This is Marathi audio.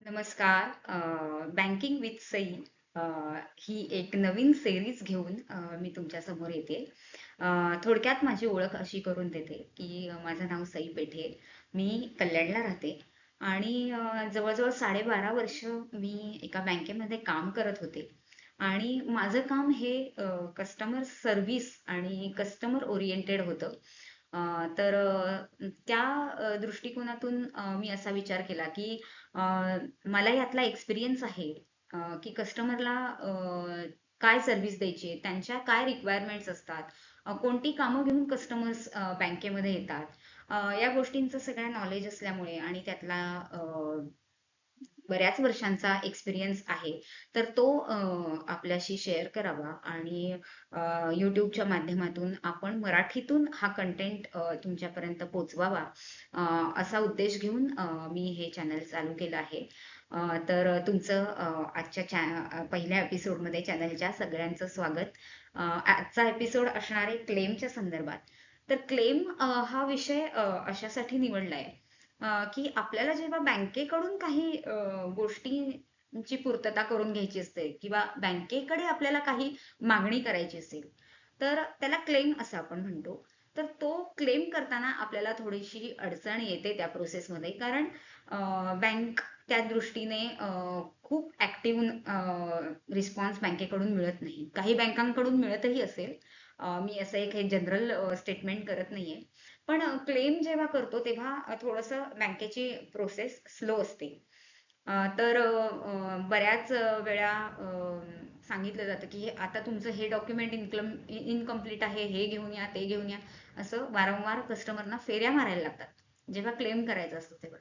नमस्कार. बँकिंग विथ सई अ, ही एक नवीन सिरीज घेऊन मी तुमच्या समोर येते. थोडक्यात माझी ओळख अशी करून देते की माझं नाव सई पेठे. मी कल्याणला राहते आणि जवळजवळ 12.5 वर्ष मी एका बँकेमध्ये काम करत होते. आणि माझं काम हे कस्टमर सर्व्हिस आणि कस्टमर ओरिएंटेड होतं. तर त्या दृष्टिकोनातून मी असा विचार केला की अ, मला यातला एक्सपिरियन्स आहे की कस्टमरला काय सर्व्हिस द्यायची आहे, त्यांच्या काय रिक्वायरमेंट्स असतात, कोणती कामं घेऊन कस्टमर्स बँकेमध्ये येतात. या गोष्टींचं सगळं नॉलेज असल्यामुळे आणि त्यातला बऱ्याच वर्षांचा एक्सपिरियन्स आहे, तर तो आपल्याशी शेअर करावा आणि यूट्यूबच्या माध्यमातून आपण मराठीतून हा कंटेंट तुमच्यापर्यंत पोचवावा, असा उद्देश घेऊन मी हे चॅनल चालू केलं आहे. तर तुमचं आजच्या पहिल्या एपिसोडमध्ये चॅनलच्या सगळ्यांचं स्वागत. आजचा एपिसोड असणार आहे क्लेमच्या संदर्भात. तर क्लेम हा विषय अशासाठी निवडलाय की आपल्याला जेव्हा बँकेकडून काही गोष्टींची पूर्तता करून घ्यायची असते किंवा बँकेकडे आपल्याला काही मागणी करायची असेल, तर त्याला क्लेम असं आपण म्हणतो. तर तो क्लेम करताना आपल्याला थोडीशी अडचण येते त्या प्रोसेसमध्ये, कारण बँक त्या दृष्टीने खूप ऍक्टिव्ह रिस्पॉन्स बँकेकडून मिळत नाही. काही बँकांकडून मिळतही असेल. मी असं एक हे जनरल स्टेटमेंट करत नाहीये. पण क्लेम जेव्हा करतो तेव्हा थोडंसं बँकेची प्रोसेस स्लो असते. तर बऱ्याच वेळा सांगितलं जातं की आता तुमचं हे डॉक्युमेंट इनकम्प्लीट आहे, हे घेऊन या, ते घेऊन या, असं वारंवार कस्टमरना फेऱ्या मारायला लागतात जेव्हा क्लेम करायचं असतं तेव्हा.